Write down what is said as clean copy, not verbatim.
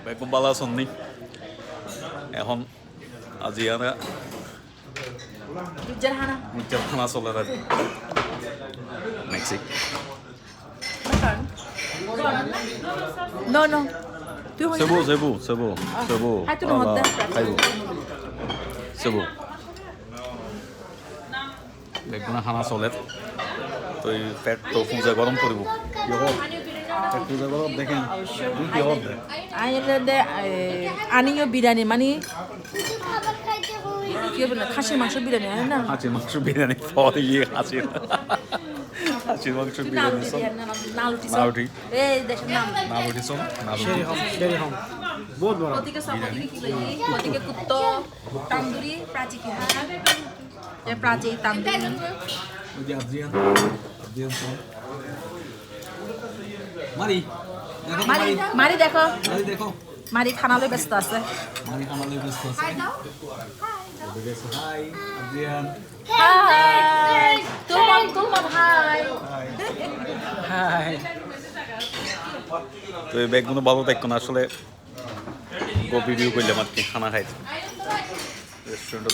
বেগম ভালো আছেন নি এখন আজিয়ানা খানা চলে Mexico No, no. Du har Cebu. Hai tu nomor dah. Cebu. বেগুনা খানা চলে তো এই পেট তো পূজা গরম করব কি হবে পেট পূজা গরম দেখেন কি হবে Ada aniyo biryani mani. কি বলে খাসির মাংস বিরিয়ানি হয় না হাঁচির মাংস বিরিয়ানি পরে গিয়ে হাঁচির মাংস বিরিয়ানি নাউটি এই দেশের নাম নাউটি সব Sherry home. बहुत बड़ा. ওদিকে সব ওদিকে কি লাগে ওদিকে কুত্তো তান্দুরি প্রাচী কি হয় যে প্রাচী তান্দুরি ওই যে আদ্রিয়ান সব মারি দেখো মারি মারি দেখো মারি দেখো মারি খানা লই ব্যস্ত আছে মারি খানা লই ব্যস্ত আছে হাই আদ্রিয়ান হাই তুমন হাই Hi. তো এই ব্যাগগুলো ভালো থাকতো না আসলে ভিডিও করলাম আর কি খানা খাইতে রেস্টুরেন্ট